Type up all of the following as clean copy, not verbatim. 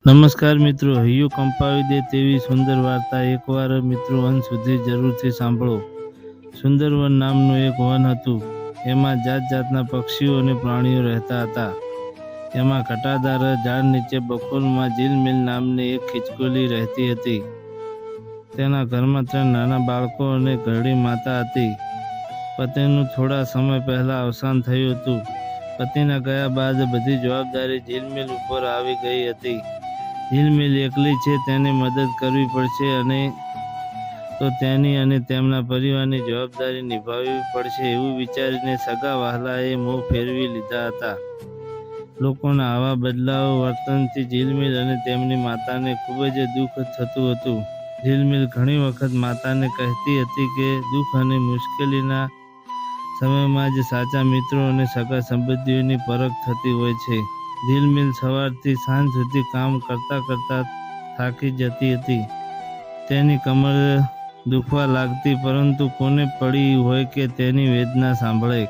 નમસ્કાર મિત્રો, હૈયું કંપાવી દે તેવી સુંદર વાર્તા એકવાર મિત્રો અંત સુધી જરૂરથી સાંભળો. સુંદરવન નામનું એક વન હતું. એમાં જાત જાતના પક્ષીઓ અને પ્રાણીઓ રહેતા હતા. એમાં ઘટાદાર ઝાડ નીચે બખોલમાં ઝીલમિલ નામની એક ખિચકોલી રહેતી હતી. તેના ઘરમાં 3 નાના બાળકો અને ઘરડી માતા હતી. પતિનું થોડા સમય પહેલા અવસાન થયું હતું. પતિના ગયા બાદ બધી જવાબદારી ઝીલમિલ ઉપર આવી ગઈ હતી. ઝીલમિલ એકલી છે, તેને મદદ કરવી પડશે અને તો તેની અને તેમના પરિવારની જવાબદારી નિભાવવી પડશે એવું વિચારીને સગા વહાલાએ મોં ફેરવી લીધા હતા. લોકોના આવા બદલાવ વર્તનથી ઝીલમિલ અને તેમની માતાને ખૂબ જ દુઃખ થતું હતું. ઝીલમિલ ઘણી વખત માતાને કહેતી હતી કે દુઃખ અને મુશ્કેલીના સમયમાં જ સાચા મિત્રો અને સગા સંબંધીઓની પરખ થતી હોય છે. ઝીલમિલ સવારથી સાંજ સુધી કામ કરતા કરતા થાકી જતી હતી. તેની કમર દુખવા લાગતી, પરંતુ કોને પડી હોય કે તેની વેદના સાંભળે.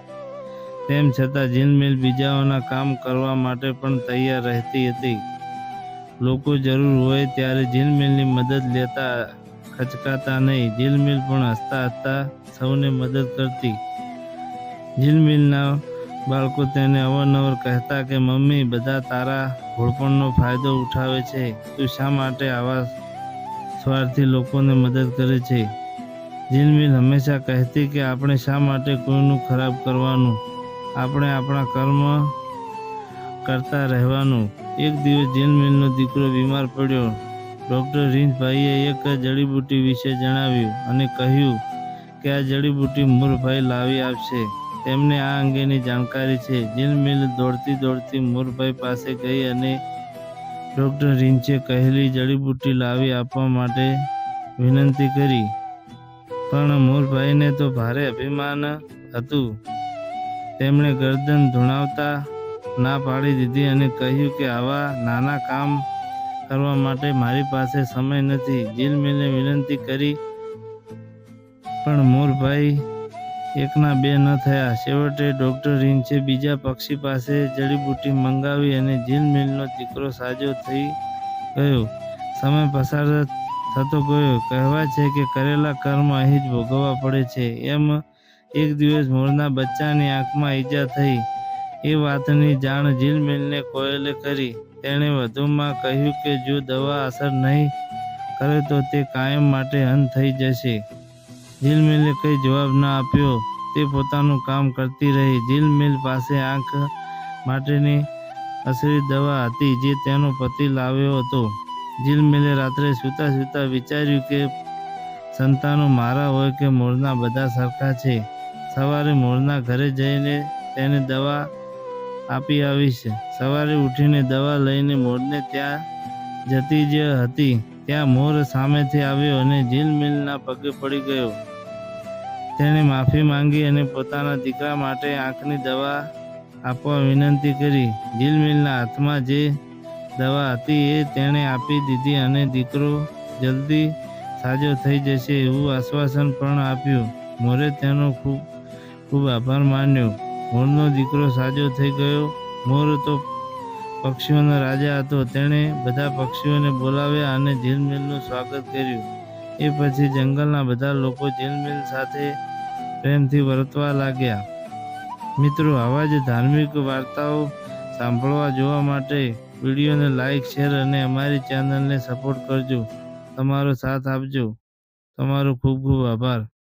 તેમ છતાં ઝીલમિલ બીજાઓના કામ કરવા માટે પણ તૈયાર રહેતી હતી. લોકો જરૂર હોય ત્યારે ઝીલમિલની મદદ લેતા, ખચકાતા નહીં. ઝીલમિલ પણ હસતા હસતા સૌને મદદ કરતી. ઝીલમિલના બાળકો તેને અવારનવાર કહેતા કે મમ્મી, બધા તારા ભોળપણનો ફાયદો ઉઠાવે છે. તું શા માટે આવા સ્વાર્થી લોકોને મદદ કરે છે? ઝીલમિલ હંમેશા કહેતી કે આપણે શા માટે કોઈનું ખરાબ કરવાનું, આપણે આપણા કર્મ કરતા રહેવાનું. એક દિવસ ઝીલમિલનો દીકરો બીમાર પડ્યો. ડૉક્ટર રીંછભાઈએ એક જડીબુટ્ટી વિશે જણાવ્યું અને કહ્યું કે આ જડીબુટ્ટી મોરભાઈ લાવી આપશે. તેમને આ અંગેની જાણકારી છે. ઝીલમિલ દોડતી દોડતી મોરભાઈ પાસે ગઈ અને ડૉક્ટર રીંછે કહેલી જડીબુટ્ટી લાવી આપવા માટે વિનંતી કરી. પણ મોરભાઈને તો ભારે અભિમાન હતું. તેમણે ગરદન ધુણાવતા ના પાડી દીધી અને કહ્યું કે આવા નાના કામ કરવા માટે મારી પાસે સમય નથી. ઝીલમિલે વિનંતી કરી, પણ મોરભાઈ એકના બે ન થયા. છેવટે ડૉક્ટર રીંછે બીજા પક્ષી પાસે જડીબુટ્ટી મંગાવી અને ઝીલમિલનો દીકરો સાજો થઈ ગયો. સમય પસાર થતો ગયો. કહેવાય છે કે કરેલા કર્મ અહીં જ ભોગવવા પડે છે. એમ એક દિવસ મોરના બચ્ચાની આંખમાં ઈજા થઈ. એ વાતની જાણ ઝીલમિલને કોયલે કરી. તેણે વધુમાં કહ્યું કે જો દવા અસર નહીં કરે તો તે કાયમ માટે અંધ થઈ જશે. ઝીલમિલે કંઈ જવાબ ન આપ્યો. તે પોતાનું કામ કરતી રહી. ઝીલમિલ પાસે આંખ માટેની અસલી દવા હતી જે તેનો પતિ લાવ્યો હતો. ઝીલમિલે રાત્રે સૂતા સૂતા વિચાર્યું કે સંતાનો મારા હોય કે મોરના, બધા સરખા છે. સવારે મોરના ઘરે જઈને તેને દવા આપી આવીશ. સવારે ઉઠીને દવા લઈને મોરને ત્યાં જતી જ હતી. ત્યાં મોર સામેથી આવ્યો અને ઝીલમિલના પગે પડી ગયો. તેણે માફી માંગી અને પોતાના દીકરા માટે આંખની દવા આપવા વિનંતી કરી. ઝીલમિલના હાથમાં જે દવા હતી એ તેણે આપી દીધી અને દીકરો જલ્દી સાજો થઈ જશે એવું આશ્વાસન પણ આપ્યું. મોરે તેનો ખૂબ ખૂબ આભાર માન્યો. મોરનો દીકરો સાજો થઈ ગયો. મોર તો પક્ષીઓનો રાજા હતો. તેણે બધા પક્ષીઓને બોલાવ્યા અને ઝીલમિલનું સ્વાગત કર્યું. એ પછી જંગલના બધા લોકો ઝીલમિલ સાથે પ્રેમથી વર્તવા લાગ્યા. મિત્રો, આવા જ ધાર્મિક વાર્તાઓ સાંભળવા જોવા માટે વિડીયોને લાઈક, શેર અને અમારી ચેનલને સપોર્ટ કરજો. તમારો સાથ આપજો. તમારો ખૂબ ખૂબ આભાર.